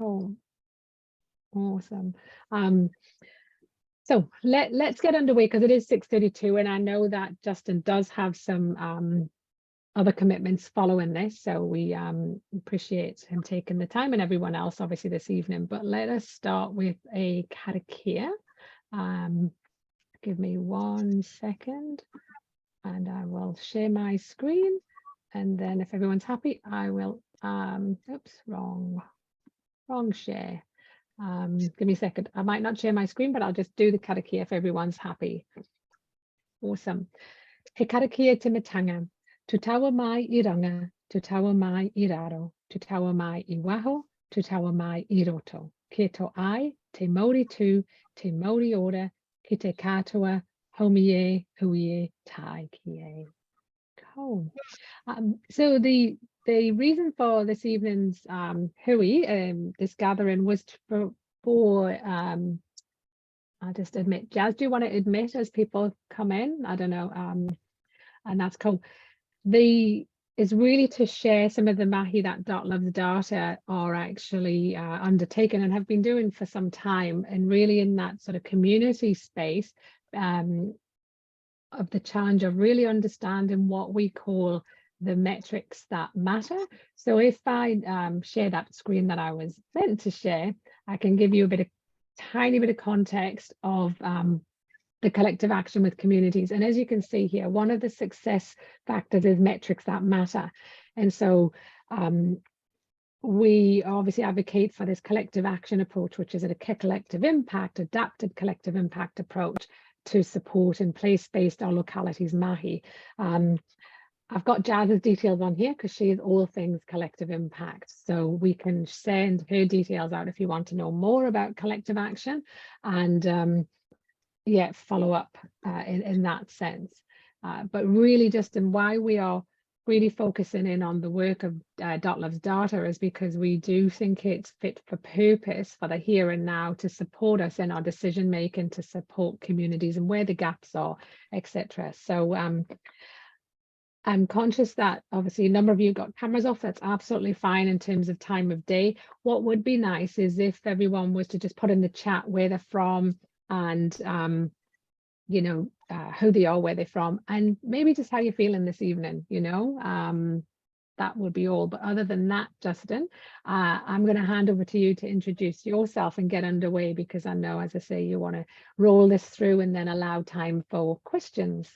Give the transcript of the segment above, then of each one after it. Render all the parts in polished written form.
Cool. Awesome. So let's get underway because it is 6:32 and I know that Justin does have some other commitments following this, so we appreciate him taking the time and everyone else obviously this evening. But let us start with a karakia. Give me 1 second and I will share my screen, and then if everyone's happy I will oops, wrong share. Give me a second. I might not share my screen, but I'll just do the karakia if everyone's happy. Awesome. He karakia te matanga. Tu taua mai I ranga, tu taua mai I raro, tu taua mai I waho, tu taua mai I roto. Kia to ai, te mauri tū, te mauri ora, ki te katoa, homie, huie, tai kie. Cool. So the reason for this evening's hui, this gathering, was for I'll just admit, Jazz, do you want to admit as people come in? I don't know, and that's cool. Is really to share some of the mahi that Dot Loves Data are actually undertaking and have been doing for some time, and really in that sort of community space of the challenge of really understanding what we call the metrics that matter. So if I share that screen that I was meant to share, I can give you a tiny bit of context of the collective action with communities. And as you can see here, one of the success factors is metrics that matter. And so we obviously advocate for this collective action approach, which is a collective impact, adapted collective impact approach to support in place-based or localities mahi. I've got Jazz's details on here because she is all things collective impact. So we can send her details out if you want to know more about collective action and yeah, follow up in that sense. But really just in why we are really focusing in on the work of Dot Loves Data is because we do think it's fit for purpose for the here and now to support us in our decision making, to support communities and where the gaps are, etc. So I'm conscious that obviously a number of you got cameras off. That's absolutely fine in terms of time of day. What would be nice is if everyone was to just put in the chat where they're from and you know, who they are, where they're from, and maybe just how you're feeling this evening, you know. That would be all. But other than that, Justin, I'm going to hand over to you to introduce yourself and get underway, because I know, as I say, you want to roll this through and then allow time for questions.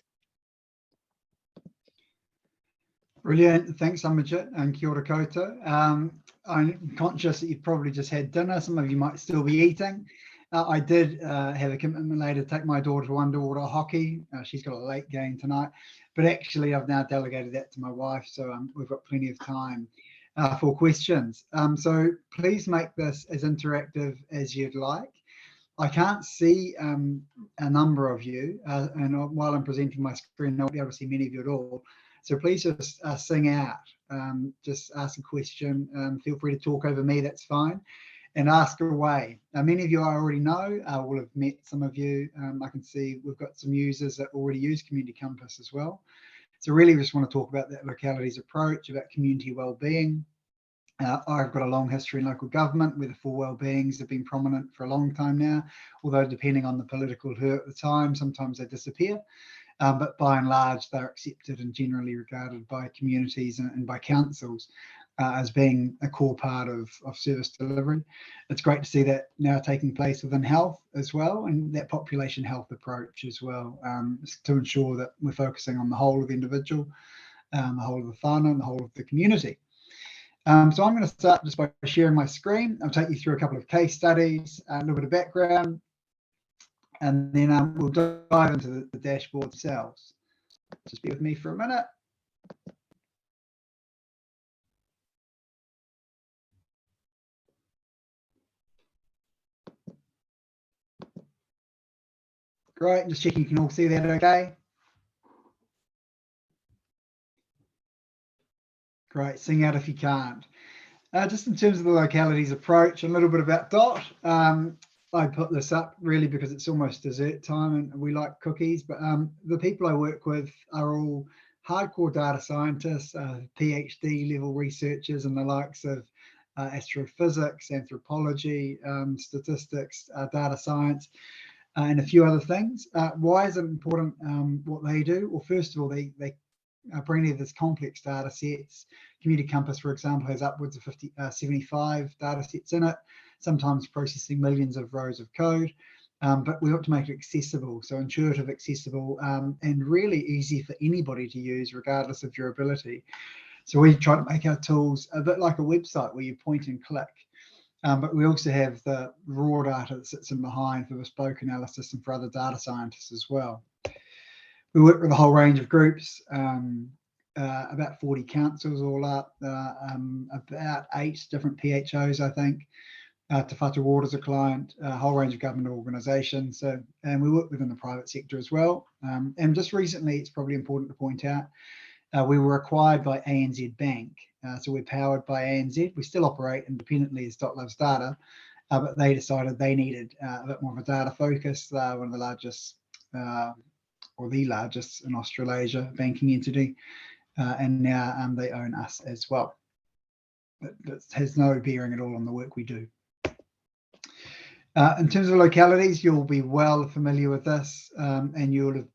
Brilliant. Thanks, Amarjit, and kia ora koutou. I'm conscious that you've probably just had dinner. Some of you might still be eating. I did have a commitment later to take my daughter to underwater hockey. She's got a late game tonight, but actually I've now delegated that to my wife, so we've got plenty of time for questions. So please make this as interactive as you'd like. I can't see a number of you, and while I'm presenting my screen, I won't be able to see many of you at all. So please just sing out, just ask a question. Feel free to talk over me, that's fine. And ask away. Many of you I already know, will have met some of you. I can see we've got some users that already use Community Compass as well. So really just want to talk about that localities approach, about community wellbeing. I've got a long history in local government where the 4 wellbeings have been prominent for a long time now, although depending on the political hue at the time, sometimes they disappear. But by and large, they're accepted and generally regarded by communities and by councils as being a core part of service delivery. It's great to see that now taking place within health as well, and that population health approach as well, to ensure that we're focusing on the whole of the individual, the whole of the whānau, and the whole of the community. So I'm going to start just by sharing my screen. I'll take you through a couple of case studies, a little bit of background, and then we'll dive into the dashboard themselves. Just be with me for a minute. Great, just checking you can all see that okay. Great, sing out if you can't. Just in terms of the localities approach, a little bit about Dot. I put this up really because it's almost dessert time and we like cookies, but the people I work with are all hardcore data scientists, PhD level researchers and the likes of astrophysics, anthropology, statistics, data science, and a few other things. Why is it important what they do? Well, first of all, they bring together this complex data sets. Community Compass, for example, has upwards of 75 data sets in it, sometimes processing millions of rows of code. But we want to make it accessible, so intuitive, accessible, and really easy for anybody to use, regardless of your ability. So we try to make our tools a bit like a website where you point and click. But we also have the raw data that sits in behind for bespoke analysis and for other data scientists as well. We work with a whole range of groups, about 40 councils all up, about 8 different PHOs, I think. Te Whatu Water's a client, a whole range of government organisations, and we work within the private sector as well. And just recently, it's probably important to point out, we were acquired by ANZ Bank, so we're powered by ANZ. We still operate independently as Loves Data, but they decided they needed a bit more of a data focus. They're one of the largest, or the largest in Australasia banking entity, and now they own us as well. But it has no bearing at all on the work we do. In terms of localities, you'll be well familiar with this, and you'll have,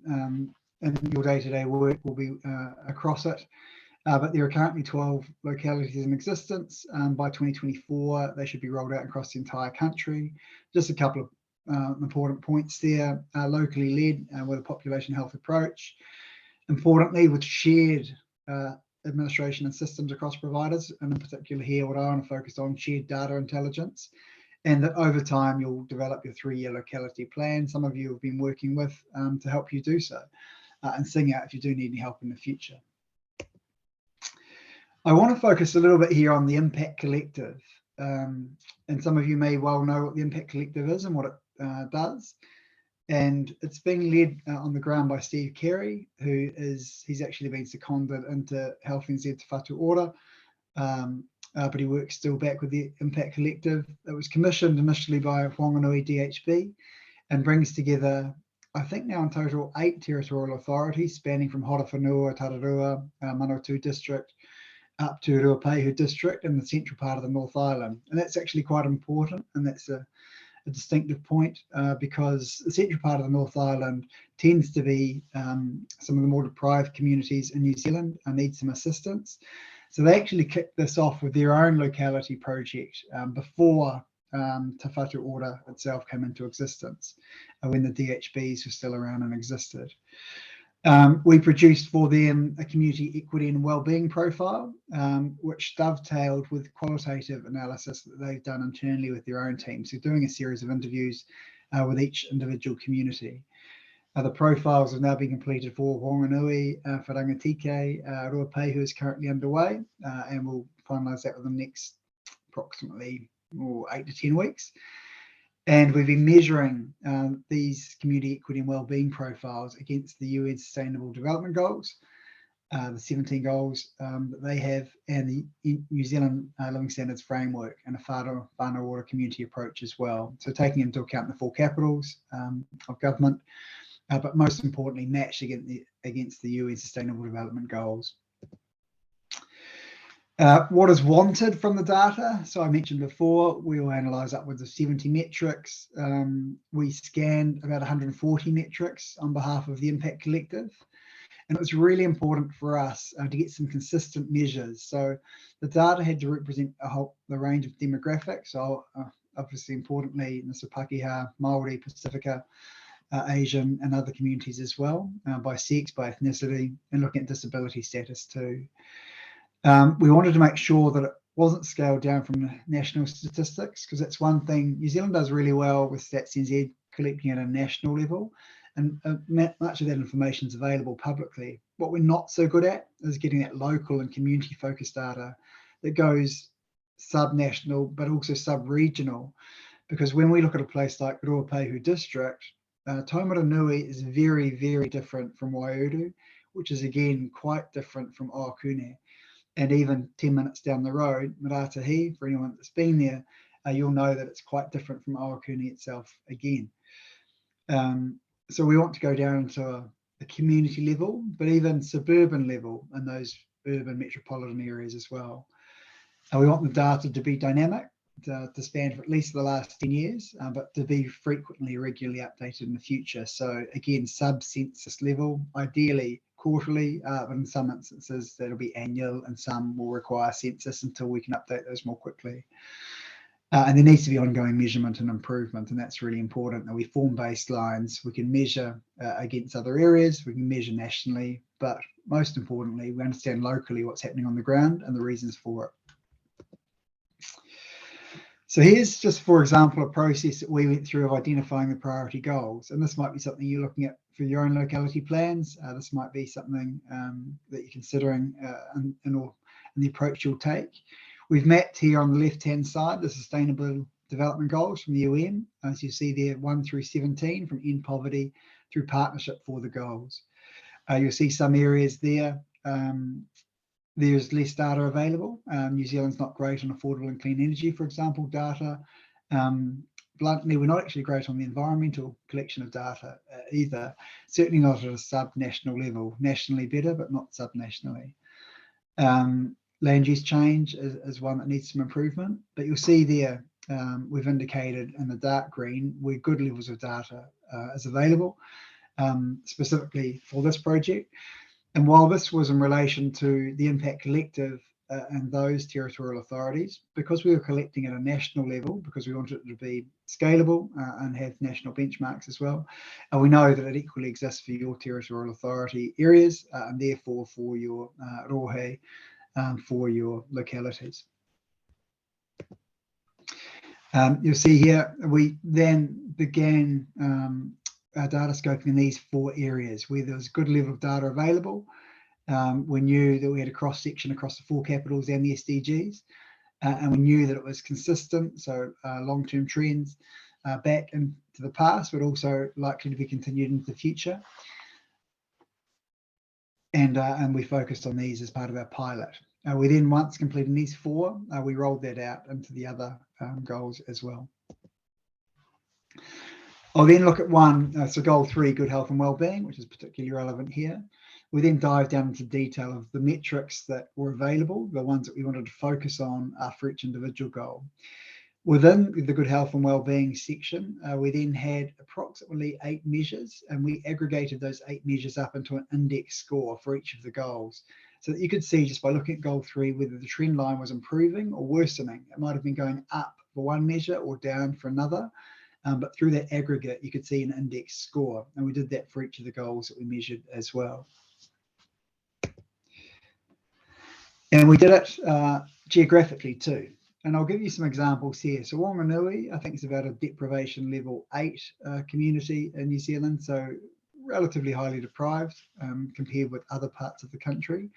in your day-to-day work will be across it. But there are currently 12 localities in existence. By 2024, they should be rolled out across the entire country. Just a couple of important points there. Locally led with a population health approach. Importantly, with shared administration and systems across providers, and in particular here, what I want to focus on, shared data intelligence. And that over time, you'll develop your 3-year locality plan. Some of you have been working with to help you do so, and sing out if you do need any help in the future. I want to focus a little bit here on the Impact Collective. And some of you may well know what the Impact Collective is and what it does. And it's being led on the ground by Steve Carey, he's actually been seconded into Health NZ Te Whatu Ora. But he works still back with the Impact Collective. It was commissioned initially by Whanganui DHB and brings together, I think now in total, 8 territorial authorities spanning from Horowhenua, Tararua, Manawatu District, up to Ruapehu District in the central part of the North Island. And that's actually quite important, and that's a distinctive point because the central part of the North Island tends to be some of the more deprived communities in New Zealand and need some assistance. So they actually kicked this off with their own locality project before Te Whatu Ora itself came into existence, when the DHBs were still around and existed. We produced for them a community equity and wellbeing profile, which dovetailed with qualitative analysis that they've done internally with their own team. So doing a series of interviews with each individual community. The profiles have now been completed for Whanganui, Wharangatike, Ruapehu is currently underway, and we'll finalise that within the next approximately 8 to 10 weeks. And we've been measuring these community equity and wellbeing profiles against the UN Sustainable Development Goals, the 17 goals that they have, and the New Zealand Living Standards Framework and a whānau ora community approach as well. So taking into account the 4 capitals of government, but most importantly, matched against the UN Sustainable Development Goals. What is wanted from the data? So I mentioned before, we will analyse upwards of 70 metrics. We scanned about 140 metrics on behalf of the Impact Collective. And it was really important for us to get some consistent measures. So the data had to represent the range of demographics. So obviously, importantly, Ngāti Pākehā, Māori, Pacifica, Asian and other communities as well, by sex, by ethnicity, and looking at disability status too. We wanted to make sure that it wasn't scaled down from national statistics, because that's one thing New Zealand does really well with Stats NZ, collecting at a national level, and much of that information is available publicly. What we're not so good at is getting that local and community focused data that goes sub-national but also sub-regional, because when we look at a place like Ruapehu District, Taumaranui is very, very different from Waiuru, which is again quite different from Oakune. And even 10 minutes down the road, Maratahi, for anyone that's been there, you'll know that it's quite different from Oakune itself again. So we want to go down to a community level, but even suburban level in those urban metropolitan areas as well. We want the data to be dynamic, to span for at least the last 10 years, but to be frequently, regularly updated in the future. So again, sub-census level, ideally quarterly, but in some instances that'll be annual, and some will require census until we can update those more quickly. And there needs to be ongoing measurement and improvement, and that's really important. And we form baselines, we can measure against other areas, we can measure nationally, but most importantly, we understand locally what's happening on the ground and the reasons for it. So here's just, for example, a process that we went through of identifying the priority goals. And this might be something you're looking at for your own locality plans. This might be something that you're considering in the approach you'll take. We've mapped here on the left-hand side the Sustainable Development Goals from the UN. As you see there, 1 through 17, from end poverty through partnership for the goals. You'll see some areas there. There's less data available. New Zealand's not great on affordable and clean energy, for example, data. Bluntly, we're not actually great on the environmental collection of data either. Certainly not at a sub-national level. Nationally better, but not sub-nationally. Land use change is one that needs some improvement, but you'll see there we've indicated in the dark green where good levels of data is available, specifically for this project. And while this was in relation to the Impact Collective and those territorial authorities, because we were collecting at a national level, because we wanted it to be scalable and have national benchmarks as well, and we know that it equally exists for your territorial authority areas and therefore for your rohe, for your localities. You'll see here, we then began our data scoping in these 4 areas where there was good level of data available. We knew that we had a cross section across the 4 capitals and the SDGs, and we knew that it was consistent, so long-term trends back into the past, but also likely to be continued into the future. And we focused on these as part of our pilot. We then, once completing these 4, we rolled that out into the other goals as well. I'll then look at so goal 3, good health and wellbeing, which is particularly relevant here. We then dive down into detail of the metrics that were available, the ones that we wanted to focus on for each individual goal. Within the good health and wellbeing section, we then had approximately 8 measures, and we aggregated those 8 measures up into an index score for each of the goals, so that you could see just by looking at goal 3 whether the trend line was improving or worsening. It might have been going up for one measure or down for another, but through that aggregate you could see an index score, and we did that for each of the goals that we measured as well. And we did it geographically too. And I'll give you some examples here. So Whanganui, I think, is about a deprivation level 8 community in New Zealand, so relatively highly deprived compared with other parts of the country.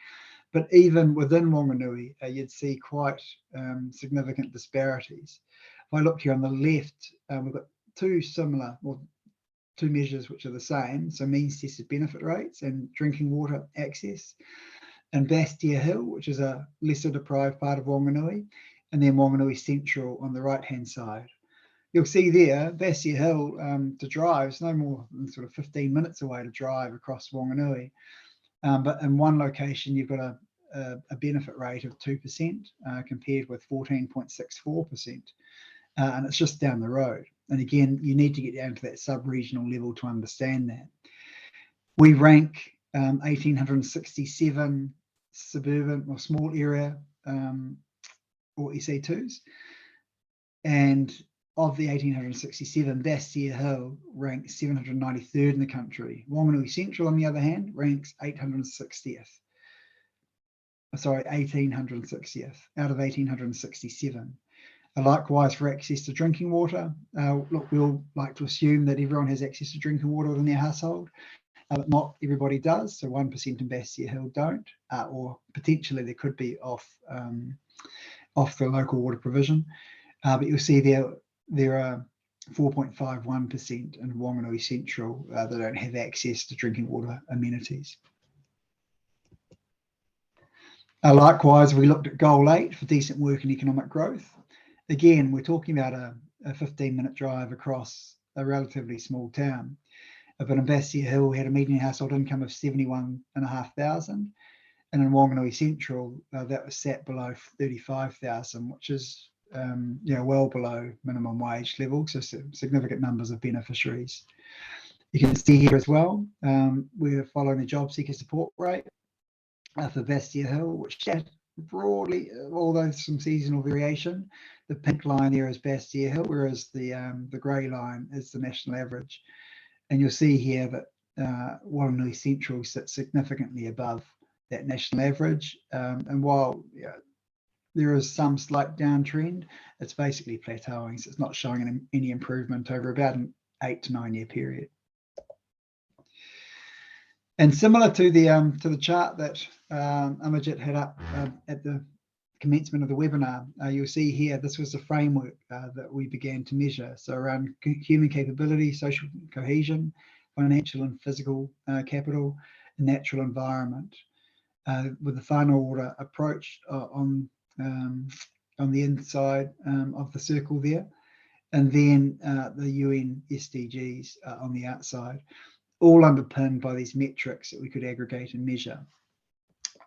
But even within Whanganui, you'd see quite significant disparities. If I look here on the left, we've got 2 measures which are the same, so means tested benefit rates and drinking water access. And Bastia Hill, which is a lesser deprived part of Whanganui, and then Whanganui Central on the right-hand side. You'll see there, Bastia Hill to drive is no more than sort of 15 minutes away to drive across Whanganui. But in one location, you've got a benefit rate of 2% compared with 14.64%. And it's just down the road. And again, you need to get down to that sub-regional level to understand that. We rank 1,867 suburban or small area or SE2s, and of the 1,867, Bastia Hill ranks 793rd in the country. Whanganui Central, on the other hand, ranks 1860th out of 1,867. Likewise for access to drinking water. Look, we all like to assume that everyone has access to drinking water within their household. But not everybody does, so 1% in Bastia Hill don't, or potentially there could be off the local water provision. But you'll see there are 4.51% in Whanganui Central that don't have access to drinking water amenities. Likewise, we looked at goal 8 for decent work and economic growth. Again, we're talking about a 15-minute drive across a relatively small town. But in Bastia Hill, we had a median household income of 71,500, And in Whanganui Central, that was set below 35,000, which is well below minimum wage level, so significant numbers of beneficiaries. You can see here as well, we're following the job seeker support rate for Bastia Hill, which broadly, although some seasonal variation, the pink line there is Bastia Hill, whereas the grey line is the national average. And you'll see here that Whanganui Central sits significantly above that national average. And while there is some slight downtrend, it's basically plateauing, so it's not showing any improvement over about an 8 to 9 year period. And similar to the chart that Amarjit had up at the commencement of the webinar, you'll see here this was the framework that we began to measure. So around human capability, social cohesion, financial and physical capital, and natural environment, with the final order approach on the inside of the circle there, and then the UN SDGs on the outside, all underpinned by these metrics that we could aggregate and measure.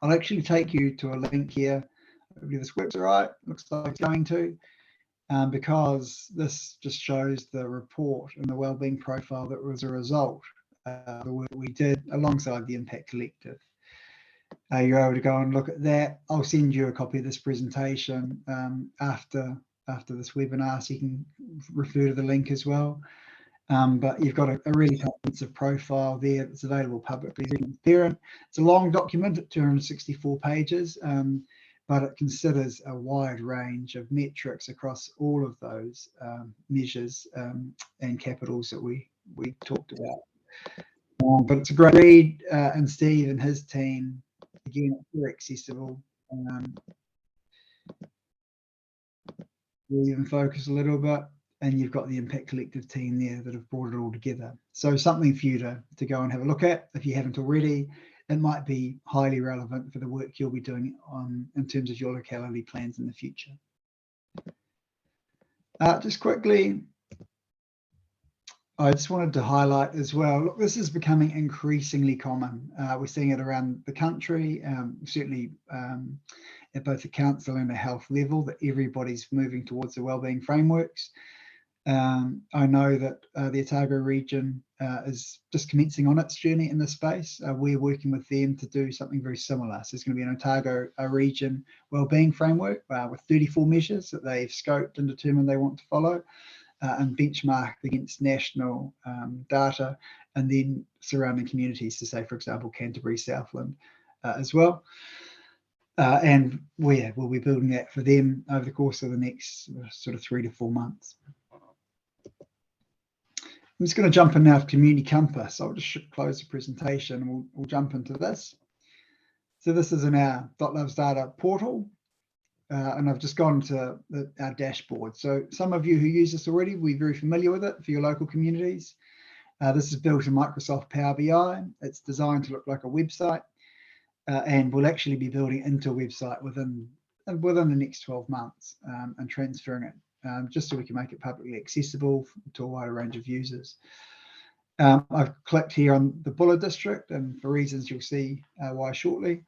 I'll actually take you to a link here. Hopefully this works all right. Looks like it's going to, because this just shows the report and the wellbeing profile that was a result of the work we did alongside the Impact Collective. You're able to go and look at that. I'll send you a copy of this presentation after this webinar, so you can refer to the link as well. But you've got a really comprehensive profile there that's available publicly. It's a long document at 264 pages, but it considers a wide range of metrics across all of those measures and capitals that we talked about. But it's a great read, and Steve and his team, again, it's very accessible. We'll even focus a little bit. And you've got the Impact Collective team there that have brought it all together. So something for you to go and have a look at if you haven't already. It might be highly relevant for the work you'll be doing in terms of your locality plans in the future. Just quickly, I just wanted to highlight as well, look, this is becoming increasingly common. We're seeing it around the country, certainly at both the council and the health level, that everybody's moving towards the wellbeing frameworks. I know that the Otago region is just commencing on its journey in this space. We're working with them to do something very similar. So it's going to be an Otago region wellbeing framework with 34 measures that they've scoped and determined they want to follow and benchmark against national data, and then surrounding communities, to say, for example, Canterbury, Southland as well. And we'll be building that for them over the course of the next sort of 3 to 4 months. I'm just going to jump in now to Community Compass. I'll just close the presentation and we'll jump into this. So this is in our .loves data portal, and I've just gone to our dashboard. So some of you who use this already will be very familiar with it for your local communities. This is built in Microsoft Power BI. It's designed to look like a website, and we'll actually be building it into a website within the next 12 months and transferring it just so we can make it publicly accessible to a wider range of users. I've clicked here on the Buller district, and for reasons you'll see why shortly,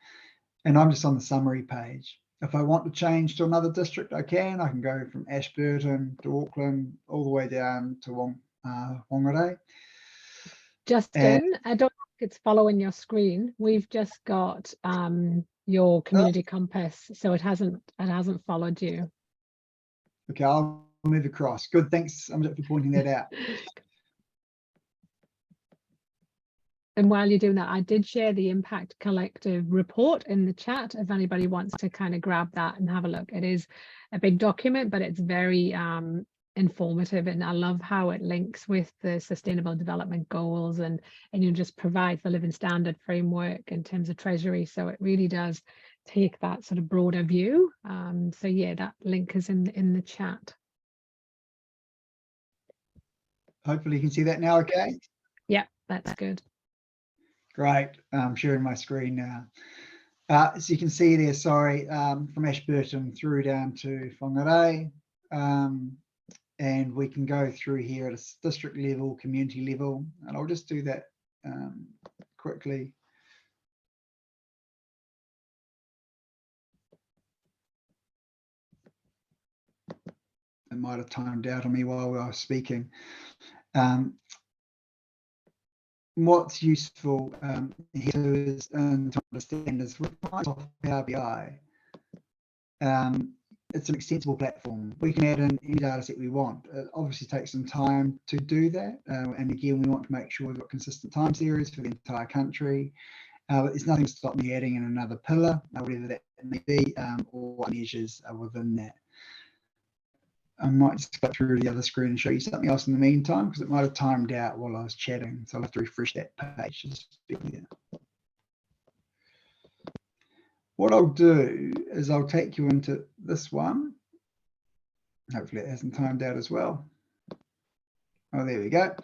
and I'm just on the summary page. If I want to change to another district, I can go from Ashburton to Auckland all the way down to Whangarei. Justin, I don't think it's following your screen. We've just got your Community Compass, so it hasn't followed you. Okay, I'll move across. Good, thanks, Amarjit, for pointing that out. And while you're doing that, I did share the Impact Collective report in the chat if anybody wants to kind of grab that and have a look. It is a big document, but it's very informative, and I love how it links with the Sustainable Development Goals and you just provides the living standard framework in terms of Treasury. So it really does take that sort of broader view. So yeah, that link is in the chat. Hopefully you can see that now, okay? Yeah, that's good. Great, I'm sharing my screen now. So you can see there, sorry, from Ashburton through down to Whangarei. And we can go through here at a district level, community level, and I'll just do that quickly. it might have timed out on me while I was speaking. What's useful here is to understand is with Microsoft Power BI, it's an extensible platform. We can add in any data set we want. It obviously takes some time to do that. And again, we want to make sure we've got consistent time series for the entire country. But there's nothing to stop me adding in another pillar, whatever that may be, or what measures are within that. I might just go through the other screen and show you something else in the meantime, because it might have timed out while I was chatting. So I'll have to refresh that page. What I'll do is I'll take you into this one. Hopefully it hasn't timed out as well. Oh, there we go.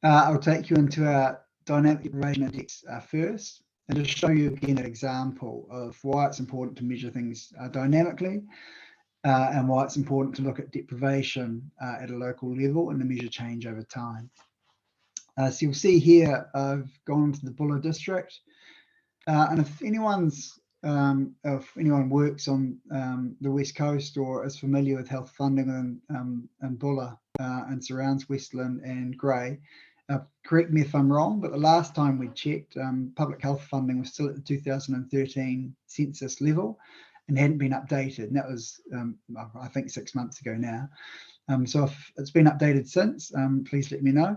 I'll take you into our dynamic deprivation index first, and just show you again an example of why it's important to measure things dynamically, and why it's important to look at deprivation at a local level and to measure change over time. So you'll see here, I've gone to the Bulla district, and if anyone works on the West Coast or is familiar with health funding in Bulla and surrounds Westland and Grey, correct me if I'm wrong, but the last time we checked, public health funding was still at the 2013 census level and hadn't been updated. And that was, I think, 6 months ago now. So if it's been updated since, please let me know.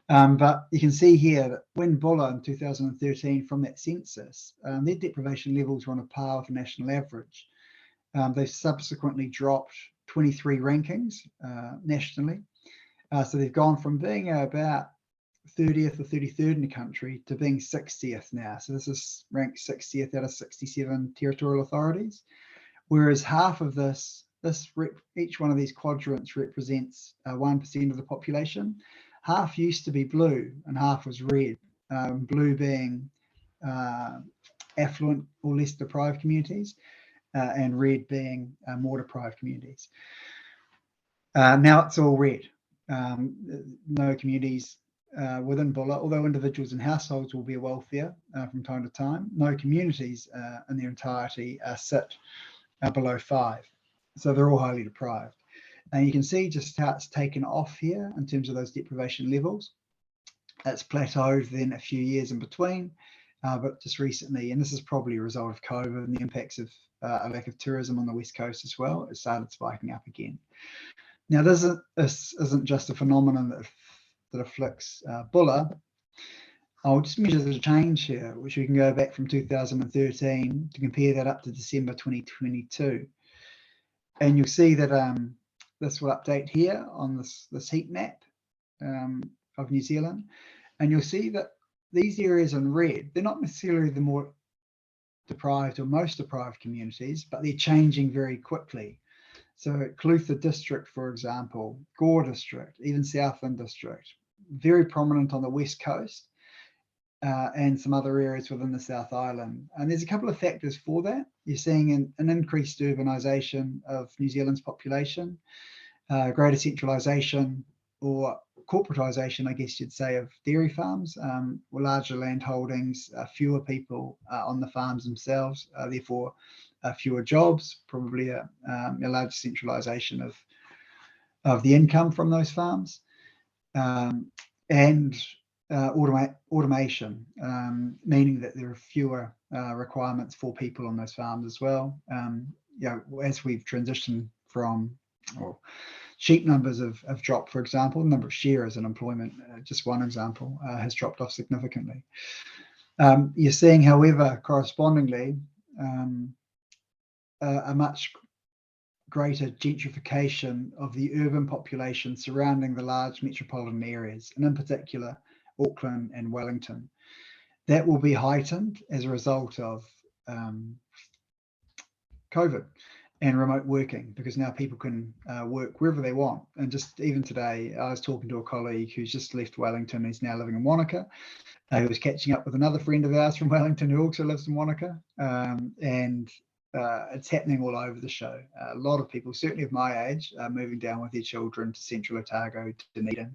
But you can see here that when Bulla in 2013 from that census, their deprivation levels were on a par with the national average. They've subsequently dropped 23 rankings nationally. So they've gone from being about 30th or 33rd in the country to being 60th now. So this is ranked 60th out of 67 territorial authorities. Whereas half of each one of these quadrants represents 1% of the population. Half used to be blue and half was red. Blue being affluent or less deprived communities, and red being more deprived communities. Now it's all red. No communities within Bulla, although individuals and households will be welfare from time to time, no communities in their entirety sit below 5. So they're all highly deprived. And you can see just how it's taken off here in terms of those deprivation levels. It's plateaued then a few years in between, but just recently, and this is probably a result of COVID and the impacts of a lack of tourism on the West Coast as well, it started spiking up again. Now, this isn't just a phenomenon that afflicts Bulla. I'll just measure the change here, which we can go back from 2013 to compare that up to December 2022. And you'll see that this will update here on this heat map of New Zealand. And you'll see that these areas in red, they're not necessarily the more deprived or most deprived communities, but they're changing very quickly. So Clutha District, for example, Gore District, even Southland District, very prominent on the West Coast and some other areas within the South Island. And there's a couple of factors for that. You're seeing an increased urbanisation of New Zealand's population, greater centralisation or corporatisation, I guess you'd say, of dairy farms, larger land holdings, fewer people on the farms themselves, therefore fewer jobs, probably a large centralisation of the income from those farms, and automation, meaning that there are fewer requirements for people on those farms as well. As we've transitioned from, sheep numbers have dropped, for example, the number of shearers in employment, just one example, has dropped off significantly. You're seeing, however, correspondingly, a much greater gentrification of the urban population surrounding the large metropolitan areas, and in particular, Auckland and Wellington. That will be heightened as a result of COVID and remote working, because now people can work wherever they want. And just even today, I was talking to a colleague who's just left Wellington. He's now living in Wanaka. He was catching up with another friend of ours from Wellington who also lives in Wanaka. And it's happening all over the show. A lot of people, certainly of my age, are moving down with their children to Central Otago, Dunedin,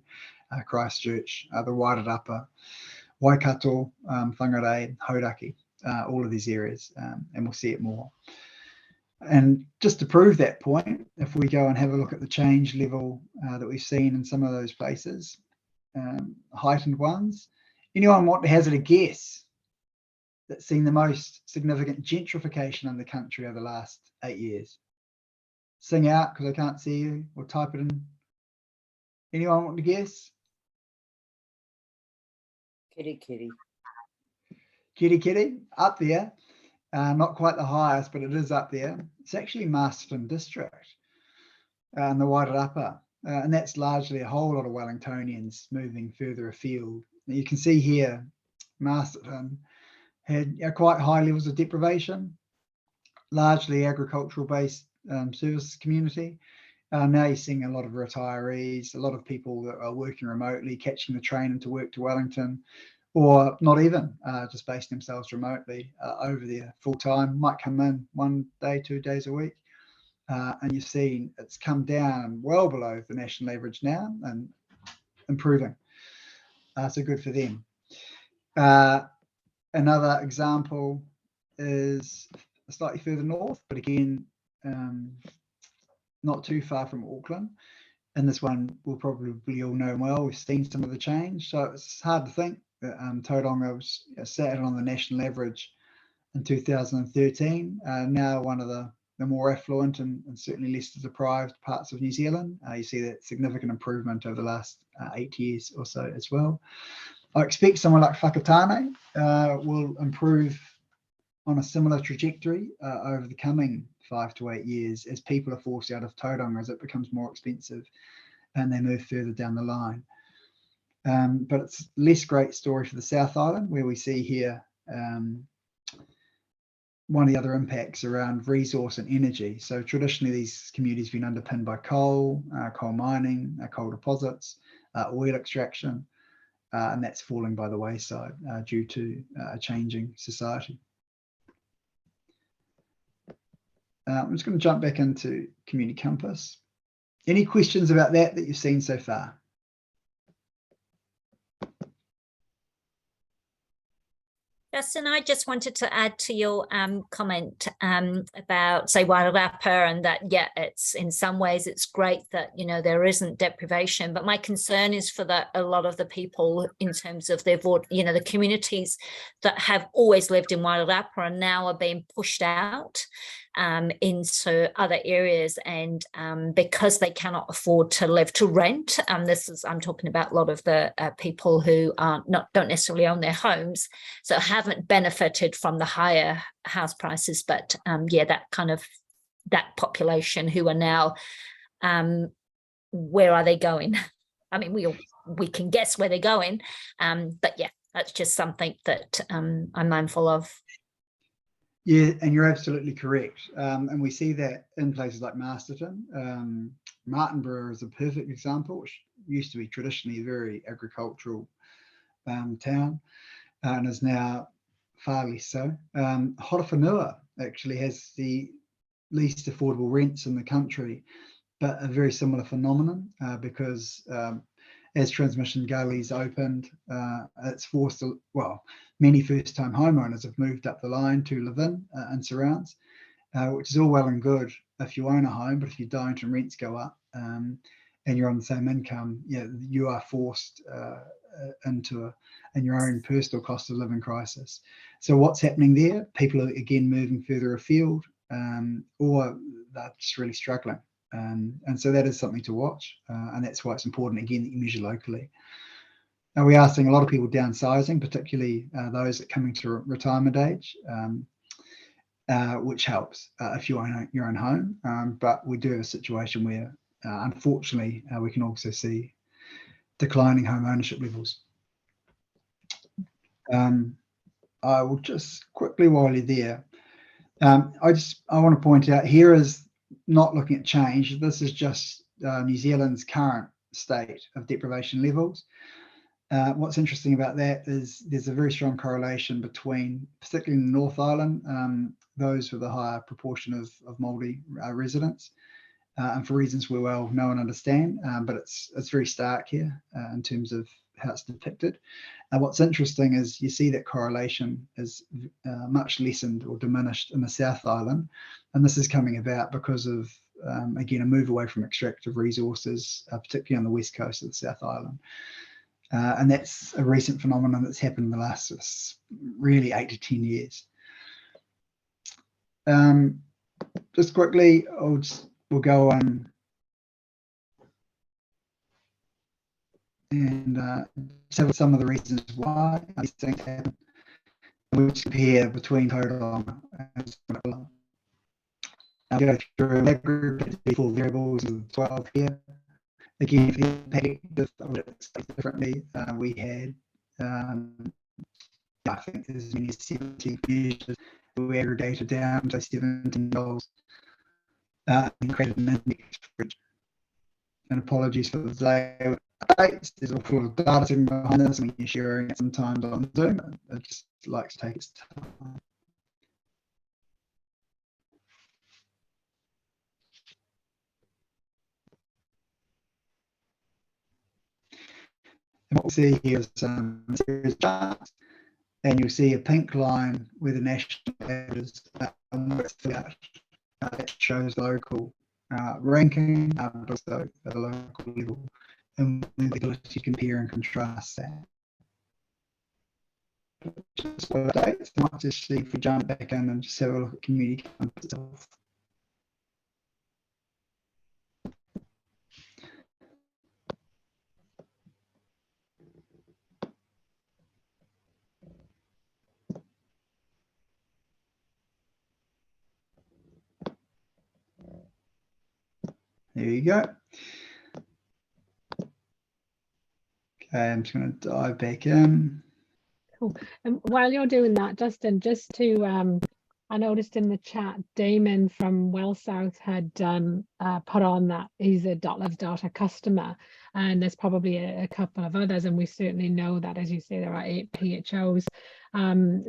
Christchurch, the Wairarapa, Waikato, Whangarei, Hauraki, all of these areas, and we'll see it more. And just to prove that point, if we go and have a look at the change level that we've seen in some of those places, heightened ones, anyone want to hazard a guess that's seen the most significant gentrification in the country over the last 8 years? Sing out, because I can't see you, or type it in. Anyone want to guess? Kitty. Kitty, up there. Not quite the highest, but it is up there. It's actually Masterton District and the Wairarapa. And that's largely a whole lot of Wellingtonians moving further afield. Now you can see here, Masterton had quite high levels of deprivation, largely agricultural based services community. Now you're seeing a lot of retirees, a lot of people that are working remotely, catching the train into work to Wellington, or not even, just basing themselves remotely over there full time, might come in 1 day, 2 days a week. And you've seen it's come down well below the national average now and improving. So good for them. Another example is slightly further north, but again, not too far from Auckland. And this one we'll probably all know well. We've seen some of the change. So it's hard to think that Tauranga was sat on the national average in 2013. Now one of the more affluent and certainly less deprived parts of New Zealand. You see that significant improvement over the last 8 years or so as well. I expect someone like Whakatane will improve on a similar trajectory over the coming 5 to 8 years as people are forced out of Tauranga as it becomes more expensive and they move further down the line. But it's less great story for the South Island, where we see here one of the other impacts around resource and energy. So traditionally these communities have been underpinned by coal, coal mining, coal deposits, oil extraction, and that's falling by the wayside due to a changing society. I'm just going to jump back into Community Compass. Any questions about that you've seen so far? Justin, I just wanted to add to your comment about, say, Wairarapa, and that, yeah, it's in some ways it's great that, you know, there isn't deprivation, but my concern is for a lot of the people in terms of their, you know, the communities that have always lived in Wairarapa and now are being pushed out into other areas, and because they cannot afford to live to rent. I'm talking about a lot of the people who don't necessarily own their homes, so haven't benefited from the higher house prices, but yeah, that population who are now, where are they going? I mean, we can guess where they're going, but yeah, that's just something that I'm mindful of. Yeah, and you're absolutely correct. And we see that in places like Masterton. Martinborough is a perfect example, which used to be traditionally a very agricultural town and is now far less so. Horowhenua actually has the least affordable rents in the country, but a very similar phenomenon because as transmission gullies opened, it's forced, many first-time homeowners have moved up the line to live in surrounds, which is all well and good if you own a home, but if you don't and rents go up and you're on the same income, you are forced into your own personal cost of living crisis. So what's happening there? People are again moving further afield, or they're just really struggling. And so that is something to watch, and that's why it's important again that you measure locally. Now we are seeing a lot of people downsizing, particularly those that are coming to retirement age, which helps if you own your own home. But we do have a situation where, unfortunately, we can also see declining home ownership levels. I will just quickly, while you're there, I want to point out here is not looking at change. This is just New Zealand's current state of deprivation levels. What's interesting about that is there's a very strong correlation between, particularly in the North Island, those with a higher proportion of Māori residents, and for reasons we well know and understand, but it's very stark here in terms of how it's depicted. And what's interesting is you see that correlation is much lessened or diminished in the South Island, and this is coming about because of again a move away from extractive resources, particularly on the west coast of the South Island. And that's a recent phenomenon that's happened in the last really 8 to 10 years. Just quickly, we'll go on and have some of the reasons why these things happen. We compare between total and I'll go through that group of 4 variables of 12 here. Again, if you take differently, we had I think there's as many as 70 users who aggregated down to 17 goals and created an index for each. And apologies for the delay. There's a lot of data sitting behind this when you're sharing it sometimes on Zoom. It just likes to take its time. And what we'll see here is some series charts, and you'll see a pink line with the national averages that shows local ranking, but also at a local level, and the ability to compare and contrast that. Just for updates, I might just see if we jump back in and just have a look at community itself. There you go. Okay, I'm just going to dive back in. Cool. And while you're doing that, Justin, just to I noticed in the chat, Damon from Well South had put on that he's a .loves data customer, and there's probably a couple of others, and we certainly know that, as you say, there are 8 PHOs.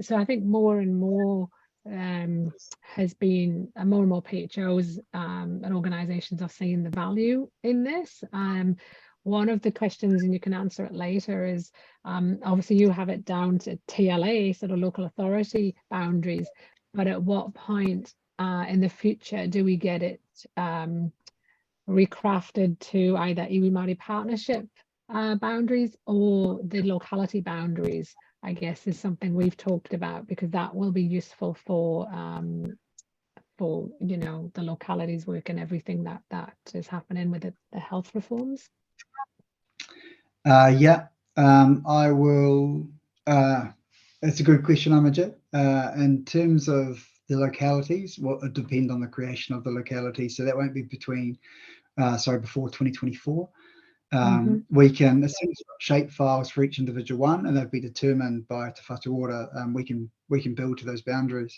So I think more and more has been more and more PHOs and organizations are seeing the value in this. One of the questions, and you can answer it later, is obviously you have it down to TLA, sort of local authority boundaries, but at what point in the future do we get it recrafted to either iwi Māori partnership boundaries or the locality boundaries, I guess, is something we've talked about, because that will be useful for you know, the localities work and everything that is happening with the health reforms. Yeah, I will. It's a good question, Amarjit. In terms of the localities, well, it depend on the creation of the locality. So that won't be between, before 2024. We can, as soon as shape files for each individual one, and they'll be determined by Te Whatu Ora, we can build to those boundaries.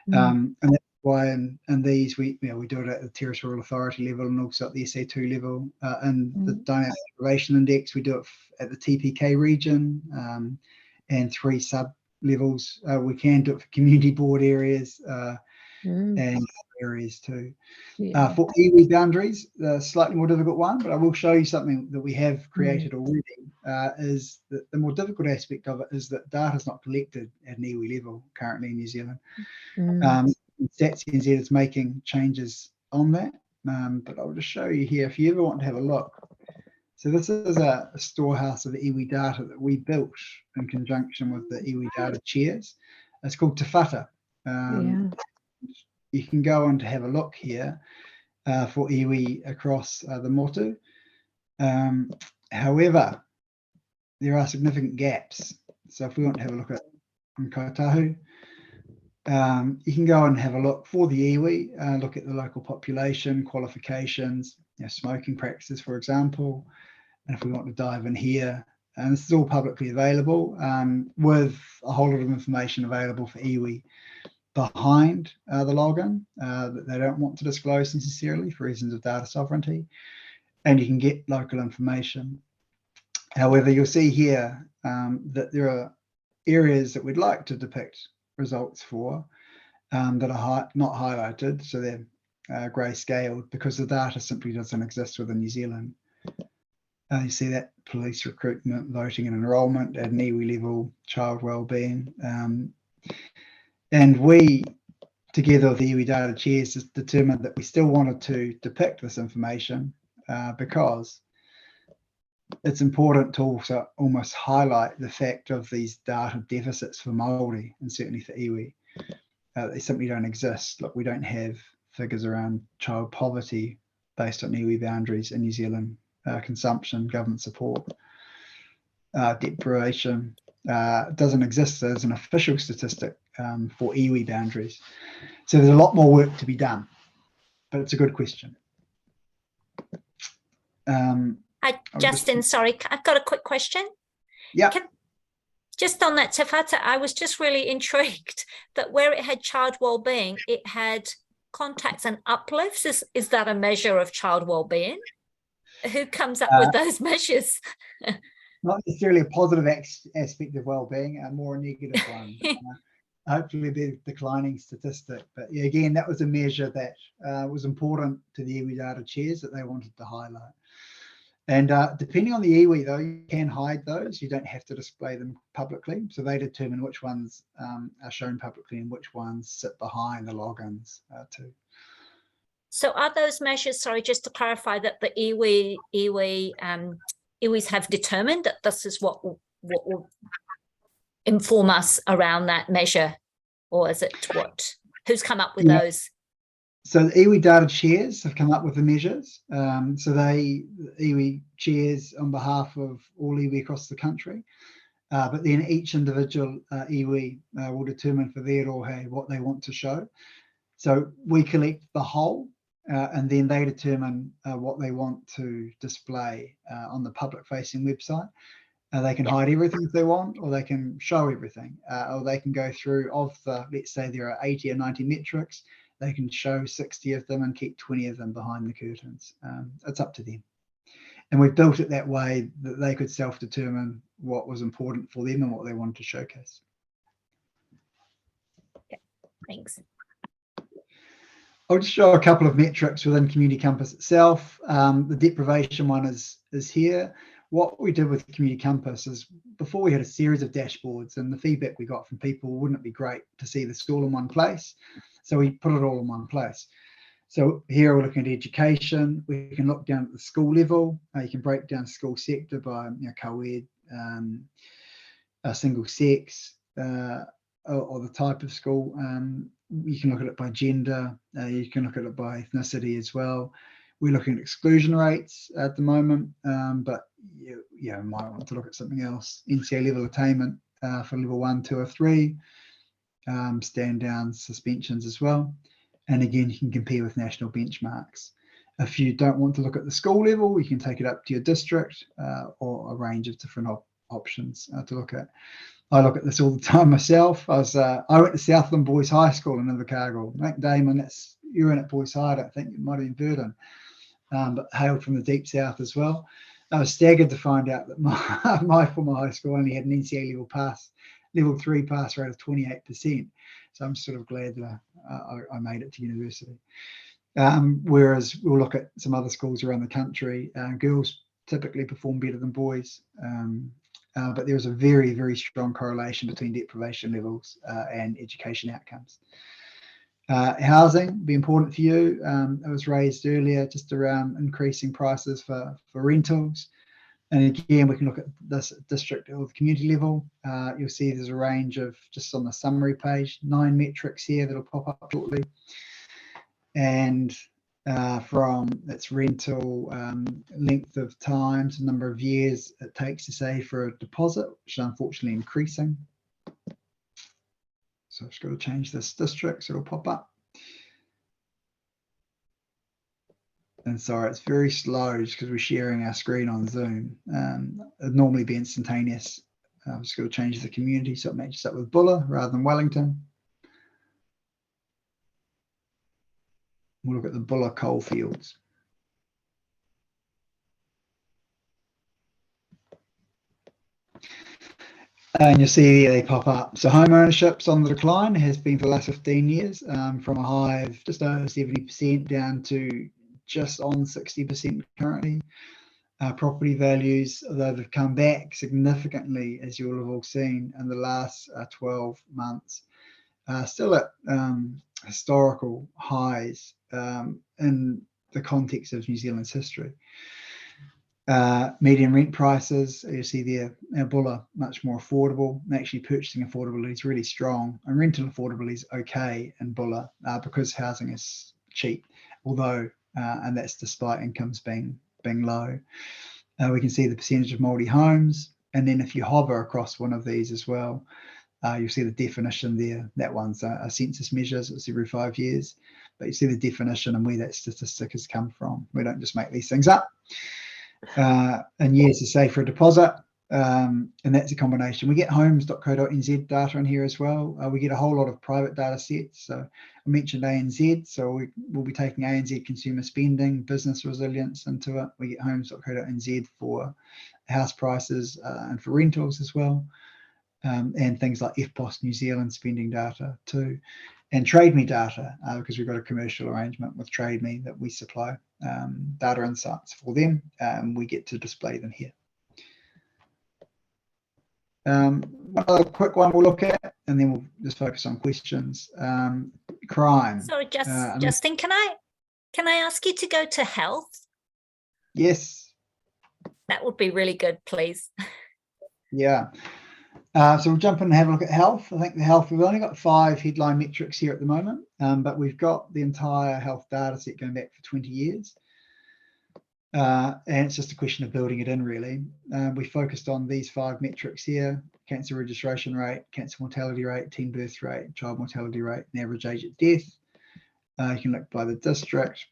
And that's why in these we do it at the territorial authority level and also at the SA2 level. And the dynamic relation index, we do it at the TPK region and 3 sub levels. We can do it for community board areas and areas too. For iwi boundaries, the slightly more difficult one, but I will show you something that we have created already. Is that the more difficult aspect of it is that data is not collected at an iwi level currently in New Zealand. Stats NZ is making changes on that, but I'll just show you here if you ever want to have a look. So this is a storehouse of iwi data that we built in conjunction with the iwi data chairs. It's called Te Whata. You can go on to have a look here for iwi across the motu. However, there are significant gaps. So if we want to have a look at Kaitahu, you can go and have a look for the iwi, look at the local population, qualifications, smoking practices, for example. And if we want to dive in here, and this is all publicly available with a whole lot of information available for iwi behind the login that they don't want to disclose necessarily for reasons of data sovereignty, and you can get local information. However, you'll see here that there are areas that we'd like to depict results for that are not highlighted, so they're grey scaled because the data simply doesn't exist within New Zealand. You see that police recruitment, voting and enrolment at an iwi level, child wellbeing. And we, together with the iwi data chairs, determined that we still wanted to depict this information because it's important to also almost highlight the fact of these data deficits for Māori and certainly for iwi. They simply don't exist. Look, we don't have figures around child poverty based on iwi boundaries in New Zealand, consumption, government support, deprivation. Doesn't exist as an official statistic for iwi boundaries. So there's a lot more work to be done, but it's a good question. Justin, sorry, I've got a quick question. Yeah. Just on that, Te Whata, I was just really intrigued that where it had child wellbeing, it had contacts and uplifts. Is that a measure of child wellbeing? Who comes up with those measures? Not necessarily a positive aspect of wellbeing, more a negative one. Hopefully the declining statistic. But yeah, again, that was a measure that was important to the iwi data chairs that they wanted to highlight. And depending on the iwi, though, you can hide those. You don't have to display them publicly. So they determine which ones are shown publicly and which ones sit behind the logins too. So are those measures, sorry, just to clarify, that the iwis have determined that this is what will inform us around that measure? Or is it what? Who's come up with those? So the iwi data chairs have come up with the measures. So iwi chairs on behalf of all iwi across the country. But then each individual iwi will determine for their rohe what they want to show. So we collect the whole and then they determine what they want to display on the public facing website. They can hide everything if they want, or they can show everything, or they can go through of the, let's say there are 80 or 90 metrics, they can show 60 of them and keep 20 of them behind the curtains. It's up to them. And we've built it that way that they could self-determine what was important for them and what they wanted to showcase. Okay, thanks. I'll just show a couple of metrics within Community Compass itself. The deprivation one is here. What we did with Community Compass is before we had a series of dashboards, and the feedback we got from people, wouldn't it be great to see this all in one place? So we put it all in one place. So here we're looking at education. We can look down at the school level. You can break down school sector by co-ed, single sex, or the type of school. You can look at it by gender. You can look at it by ethnicity as well. We're looking at exclusion rates at the moment, but you might want to look at something else. NCA level attainment for level 1, 2, or 3. Stand down suspensions as well. And again, you can compare with national benchmarks. If you don't want to look at the school level, you can take it up to your district or a range of different options to look at. I look at this all the time myself. I went to Southland Boys High School in Invercargill. Mate Damon, you're in at Boys High, I don't think. It might have been Verdun, but hailed from the deep south as well. I was staggered to find out that my former high school only had an NCA level 3 pass rate of 28%. So I'm sort of glad that I made it to university. Whereas we'll look at some other schools around the country. Girls typically perform better than boys. But there's a very, very strong correlation between deprivation levels and education outcomes. Housing be important for you. It was raised earlier just around increasing prices for rentals. And again, we can look at this district or the community level. You'll see there's a range of, just on the summary page, 9 metrics here that'll pop up shortly. And from its rental, length of time to number of years it takes to save for a deposit, which is unfortunately increasing. So I've just got to change this district so it'll pop up. And sorry, it's very slow just because we're sharing our screen on Zoom. It'd normally be instantaneous. I've just got to change the community so it matches up with Buller rather than Wellington. We'll look at the Buller coalfields. And you'll see they pop up. So home ownership's on the decline, has been for the last 15 years, from a high of just over 70% down to just on 60% currently. Property values, although they've come back significantly, as you will have all seen in the last 12 months, still at historical highs in the context of New Zealand's history. Median rent prices, you see there, our Bulla, much more affordable. Actually, purchasing affordability is really strong, and rental affordability is okay in Bulla because housing is cheap, although, and that's despite incomes being low. We can see the percentage of Māori homes, and then if you hover across one of these as well, you'll see the definition there. That one's a census measures, it's every 5 years, but you see the definition and where that statistic has come from. We don't just make these things up. And years to save for a deposit, and that's a combination. We get homes.co.nz data in here as well. We get a whole lot of private data sets. So I mentioned ANZ, so we'll be taking ANZ consumer spending, business resilience into it. We get homes.co.nz for house prices and for rentals as well, and things like FPOS New Zealand spending data too, and TradeMe data, because we've got a commercial arrangement with TradeMe that we supply data insights for them. We get to display them here. One other quick one we'll look at, and then we'll just focus on questions. Crime. Sorry, Justin, can I ask you to go to health? Yes. That would be really good, please. Yeah. So we'll jump in and have a look at health. I think the health, we've only got 5 headline metrics here at the moment, but we've got the entire health data set going back for 20 years. And it's just a question of building it in, really. We focused on these 5 metrics here: cancer registration rate, cancer mortality rate, teen birth rate, child mortality rate, and average age at death. You can look by the district.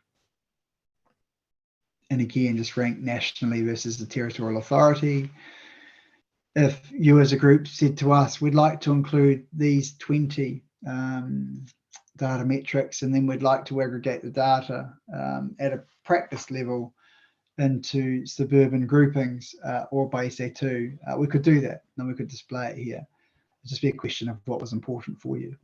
And again, just rank nationally versus the territorial authority. If you as a group said to us, we'd like to include these 20 data metrics, and then we'd like to aggregate the data at a practice level into suburban groupings or by SA2, we could do that, and we could display it here. It'd just be a question of what was important for you.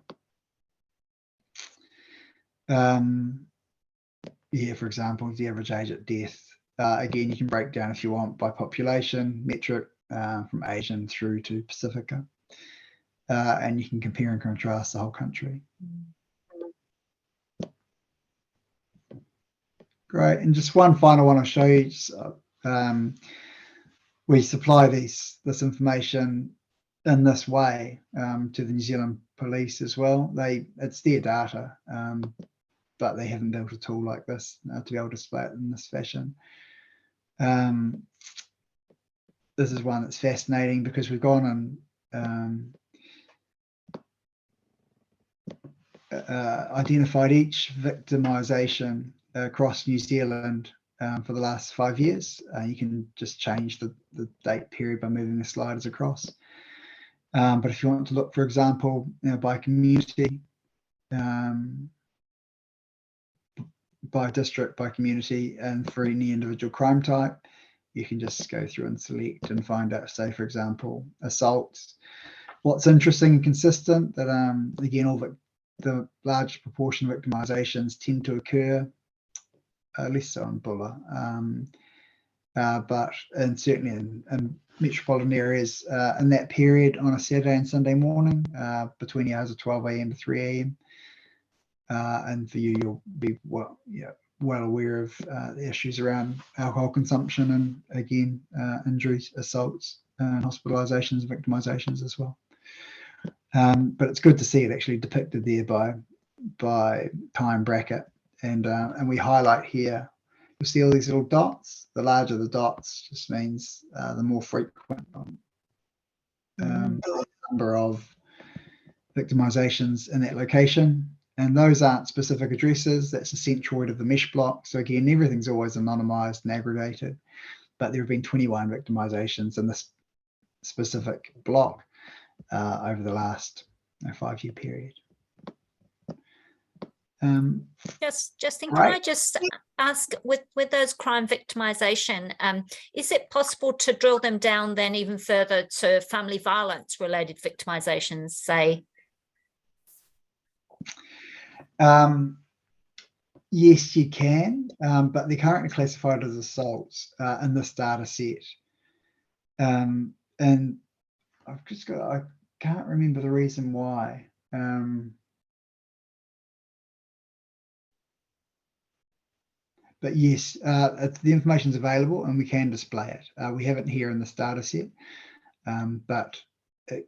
Here, for example, the average age at death. Again, you can break down if you want by population metric, from Asian through to Pacifica, and you can compare and contrast the whole country. Great, and just one final one I'll show you. We supply this information in this way to the New Zealand Police as well. It's their data, but they haven't built a tool like this to be able to display it in this fashion. This is one that's fascinating because we've gone and identified each victimisation across New Zealand for the last 5 years. You can just change the date period by moving the sliders across. But if you want to look, for example, by community, by district, by community, and for any individual crime type, you can just go through and select and find out, say, for example, assaults. What's interesting and consistent that, again, the large proportion of victimisations tend to occur, less so in Bulla, but certainly in metropolitan areas in that period on a Saturday and Sunday morning between the hours of 12 a.m. to 3 a.m. And for you, you'll be well aware of the issues around alcohol consumption and, again, injuries, assaults, and hospitalisations and victimisations as well. But it's good to see it actually depicted there by time bracket. And we highlight here, you'll see all these little dots. The larger the dots just means the more frequent the number of victimisations in that location. And those aren't specific addresses. That's the centroid of the mesh block. So again, everything's always anonymised and aggregated. But there have been 21 victimisations in this specific block over the last 5-year period. Yes, Justin, right. Can I just ask, with those crime victimisation, is it possible to drill them down then even further to family violence related victimisations, say? Yes, you can, but they're currently classified as assaults in this data set. And I've just got, I can't remember the reason why. But yes, the information's available and we can display it. We have it here in this data set, but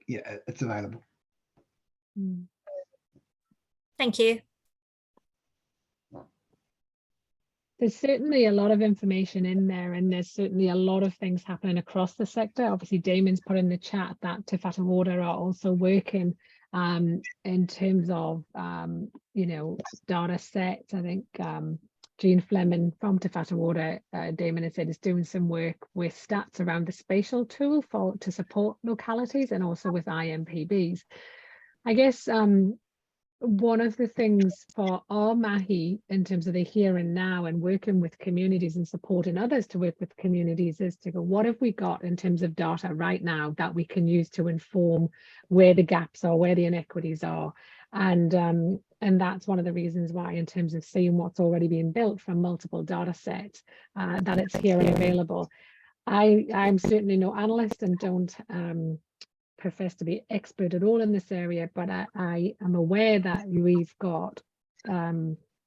yeah, it's available. Thank you. There's certainly a lot of information in there, and there's certainly a lot of things happening across the sector. Obviously, Damon's put in the chat that Te Whatu Ora are also working in terms of, you know, data sets. I think Jean Fleming from Te Whatu Ora, Damon has said, is doing some work with stats around the spatial tool to support localities and also with IMPBs. I guess one of the things for our mahi in terms of the here and now and working with communities and supporting others to work with communities is to go, what have we got in terms of data right now that we can use to inform where the gaps are, where the inequities are? And that's one of the reasons why, in terms of seeing what's already being built from multiple data sets, that it's here and available. I'm certainly no analyst and don't profess to be expert at all in this area, but I am aware that we've got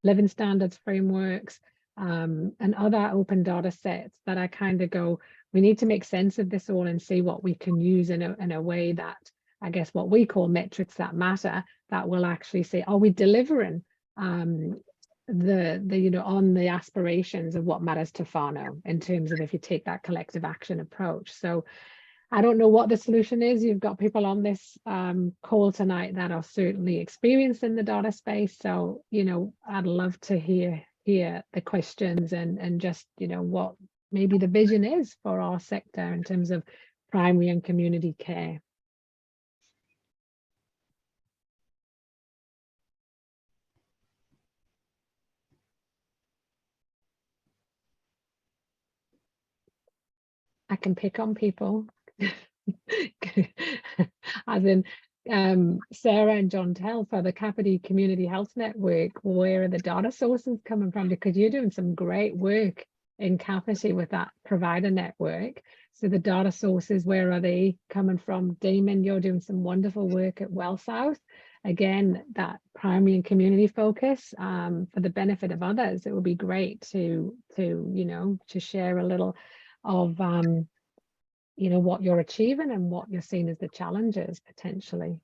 living standards frameworks and other open data sets that I kind of go, we need to make sense of this all and see what we can use in a way that, I guess, what we call metrics that matter, that will actually say, are we delivering the you know, on the aspirations of what matters to whānau in terms of if you take that collective action approach. So I don't know what the solution is. You've got people on this call tonight that are certainly experienced in the data space. So, you know, I'd love to hear the questions and just, you know, what maybe the vision is for our sector in terms of primary and community care. I can pick on people. As in Sarah and John Tell for the Kapiti Community Health Network, where are the data sources coming from? Because you're doing some great work in Kapiti with that provider network. So the data sources, where are they coming from? Damon, you're doing some wonderful work at Well South. Again, that primary and community focus for the benefit of others. It would be great to you know, to share a little of you know, what you're achieving and what you're seeing as the challenges potentially.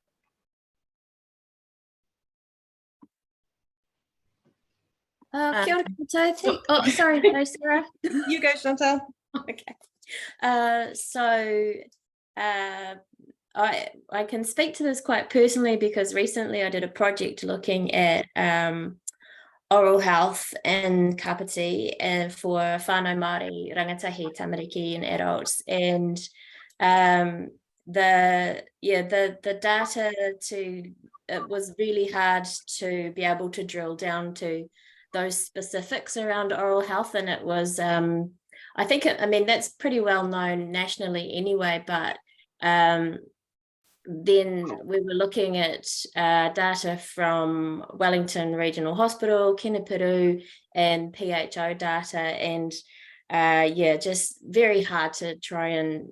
Kia ora koutou. Oh, sorry, no, Sarah. You go, Chantal. Okay. I can speak to this quite personally because recently I did a project looking at oral health in Kapiti and for whānau Māori, rangatahi, tamariki and adults, and the data it was really hard to be able to drill down to those specifics around oral health, and it was I mean that's pretty well known nationally anyway, but then we were looking at data from Wellington Regional Hospital, Keneperu, and PHO data, and just very hard to try and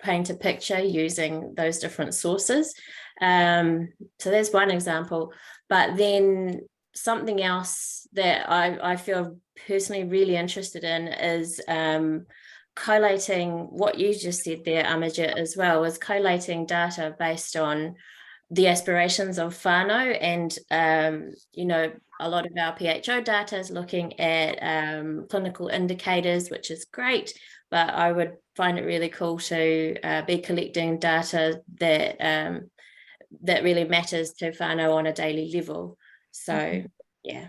paint a picture using those different sources. So there's one example, but then something else that I feel personally really interested in is collating what you just said there, Amarjit, as well, is collating data based on the aspirations of whānau, and you know, a lot of our PHO data is looking at clinical indicators, which is great, but I would find it really cool to be collecting data that that really matters to whānau on a daily level. So yeah.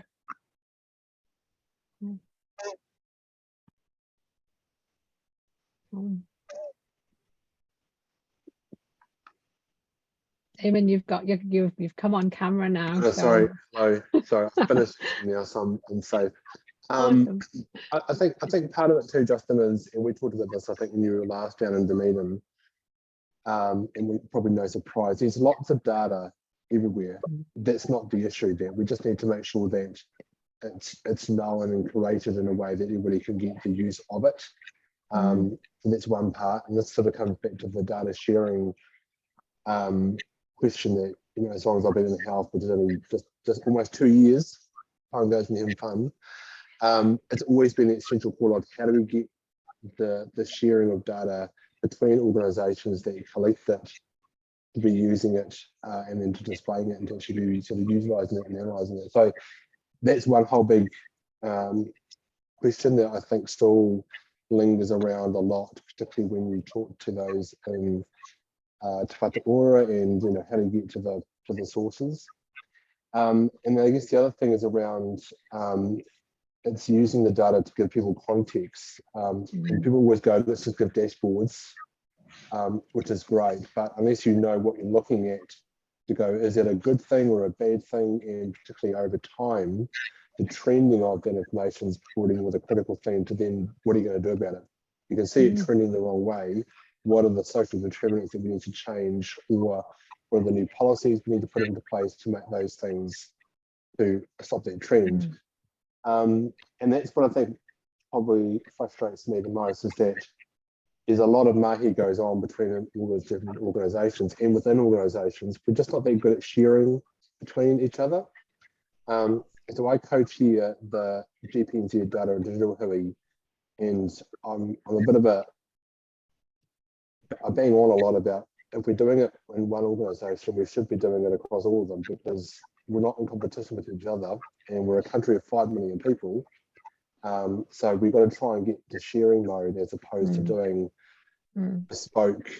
Damon, you've come on camera now. Oh, so. sorry, I've finished now, so I'm safe. Awesome. I think part of it too, Justin, is, and we talked about this, I think, when you were last down in Dunedin, and we probably no surprise, there's lots of data everywhere. That's not the issue there. We just need to make sure that it's known and created in a way that everybody can get the use of it. So that's one part, and this sort of comes back to the data sharing question that, you know, as long as I've been in the health, which is only just almost 2 years, time goes in having fun. It's always been that central call of how do we get the sharing of data between organisations that collect it, to be using it, and then to displaying it and to actually be sort of utilising it and analysing it. So that's one whole big question that I think still lingers around a lot, particularly when you talk to those in Te Whatu Ora, and, you know, how do you get to the sources. And I guess the other thing is around it's using the data to give people context. And people always go, let's just give dashboards, which is great, but unless you know what you're looking at, to go, is it a good thing or a bad thing? And particularly over time, the trending of that information is reporting with a critical thing to then, what are you going to do about it? You can see it trending the wrong way. What are the social determinants that we need to change, or what are the new policies we need to put into place to make those things to stop that trend? And that's what I think probably frustrates me the most, is that there's a lot of mahi goes on between all those different organisations, and within organisations, we're just not that good at sharing between each other. So I co-chair the GPNZ Data and Digital Hui, and I'm a bit of I bang on a lot about, if we're doing it in one organisation, we should be doing it across all of them, because we're not in competition with each other, and we're a country of 5 million people. So we've got to try and get to sharing mode, as opposed to doing bespoke,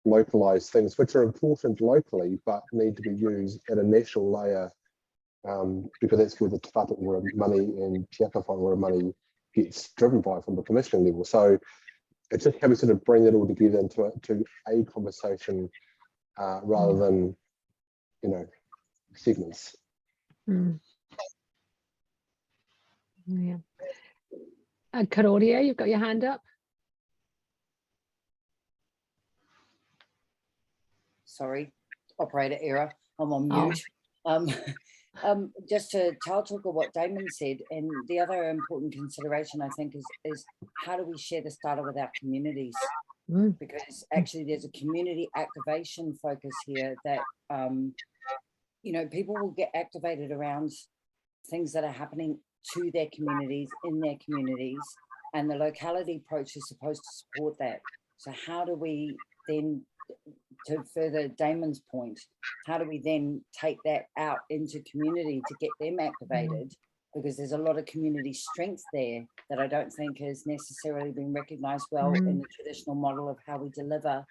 localized things, which are important locally, but need to be used at a national layer, because that's where the Te Whatu Ora money and Te Aka Whāora money gets driven by, from the commissioning level. So it's just how we sort of bring it all together into a conversation, rather than, you know, segments. Yeah. Claudia, you've got your hand up. Sorry, operator error. I'm on mute. Just to talk of what Damon said, and the other important consideration, I think, is how do we share this data with our communities? Because actually there's a community activation focus here that, you know, people will get activated around things that are happening to their communities, in their communities, and the locality approach is supposed to support that. So how do we then, to further Damon's point, how do we then take that out into community to get them activated? Because there's a lot of community strength there that I don't think has necessarily been recognised well in the traditional model of how we deliver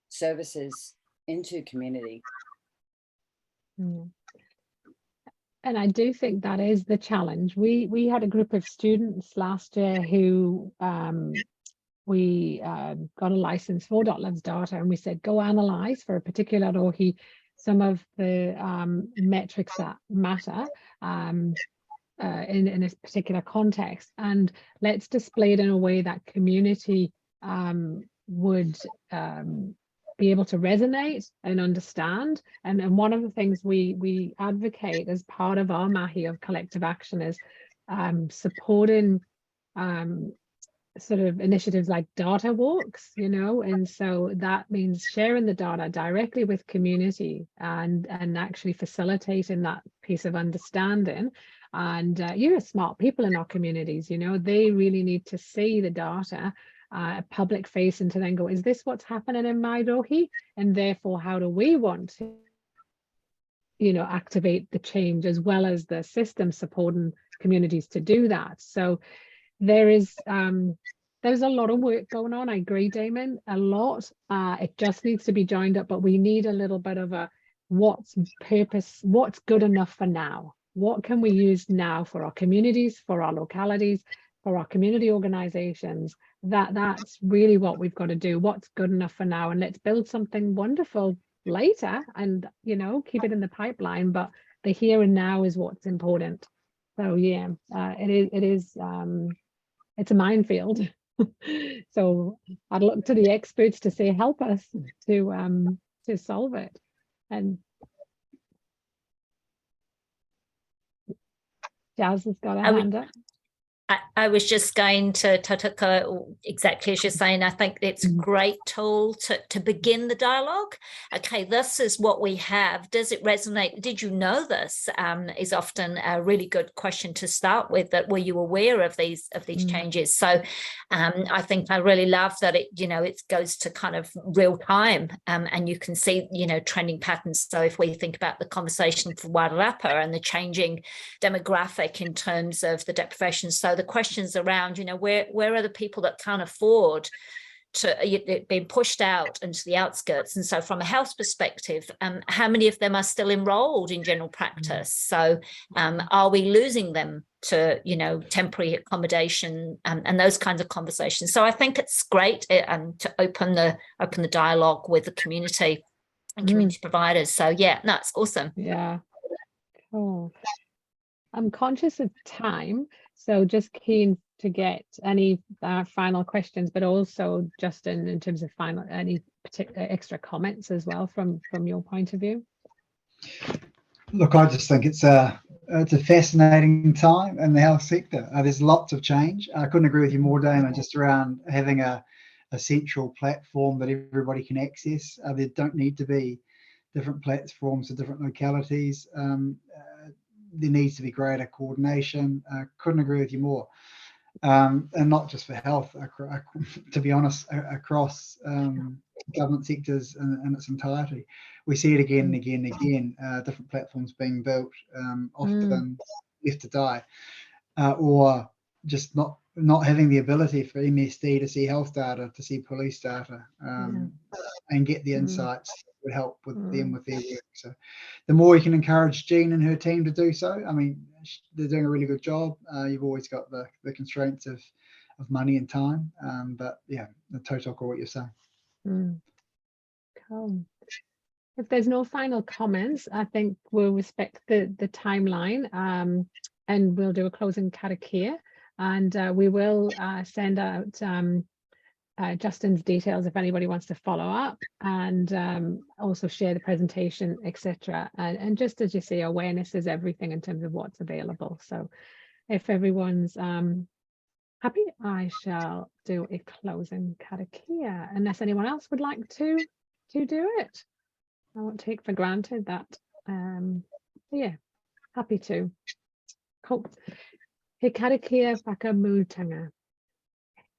services into community. And I do think that is the challenge. We had a group of students last year who we got a license for .liv's data, and we said, go analyze for a particular rohi some of the metrics that matter in a particular context, and let's display it in a way that community would be able to resonate and understand. And one of the things we advocate as part of our mahi of collective action is supporting sort of initiatives like data walks, you know, and so that means sharing the data directly with community and actually facilitating that piece of understanding. And you're smart people in our communities, you know, they really need to see the data public facing to then go, is this what's happening in my rohi? And therefore, how do we want to, you know, activate the change, as well as the system supporting communities to do that? So there's a lot of work going on. I agree, Damon, a lot. It just needs to be joined up, but we need a little bit of a what's good enough for now? What can we use now for our communities, for our localities, for our community organizations? That's really what we've got to do. What's good enough for now? And let's build something wonderful later, and, you know, keep it in the pipeline, but the here and now is what's important. So yeah, it's a minefield. So I'd look to the experts to say, help us to solve it. And Jazz has got a I would- hand up. I was just going to Tautoko, exactly as you're saying. I think it's a great tool to begin the dialogue. Okay, this is what we have. Does it resonate? Did you know this? Is often a really good question to start with. That were you aware of these changes? So I think I really love that it goes to kind of real time, and you can see trending patterns. So if we think about the conversation for Wairarapa and the changing demographic in terms of the deprivation, so the questions around, where are the people that can't afford to being pushed out into the outskirts? And so from a health perspective, how many of them are still enrolled in general practice? So are we losing them to, temporary accommodation and those kinds of conversations? So I think it's great to open the dialogue with the community and community providers. So yeah, that's awesome. Yeah. Cool. I'm conscious of time, so just keen to get any final questions, but also Justin, in terms of any particular extra comments as well from your point of view. Look, I just think it's a fascinating time in the health sector. There's lots of change. I couldn't agree with you more, Damon, just around having a central platform that everybody can access. There don't need to be different platforms for different localities. There needs to be greater coordination. Couldn't agree with you more. And not just for health, to be honest, across government sectors in its entirety. We see it again and again and again, different platforms being built, often left to die, or just not having the ability for MSD to see health data, to see police data, and get the insights that would help with them with their work. So the more we can encourage Jean and her team to do so, I mean, they're doing a really good job. You've always got the constraints of money and time, but yeah, the total of what you're saying. Cool. If there's no final comments, I think we'll respect the timeline, and we'll do a closing karakia, and we will send out Justin's details if anybody wants to follow up, and also share the presentation, etc. And just as you say, awareness is everything in terms of what's available. So if everyone's happy, I shall do a closing karakia, unless anyone else would like to do it. I won't take for granted that. Yeah, happy to. Cool. He karakia whakamutanga.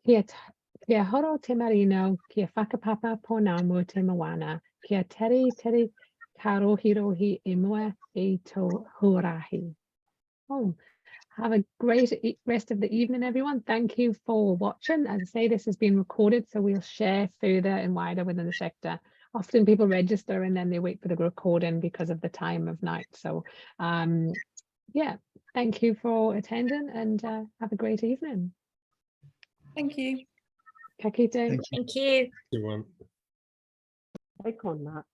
Kia horo te marino, kia whakapapa pōnā mo te moana, kia teri ka rohi e mua e tō huarahi. Oh, have a great rest of the evening, everyone. Thank you for watching. As I say, this has been recorded, so we'll share further and wider within the sector. Often people register and then they wait for the recording because of the time of night. So yeah, thank you for attending, and have a great evening. Thank you. Ka kite. Thank you. Everyone. Click on that.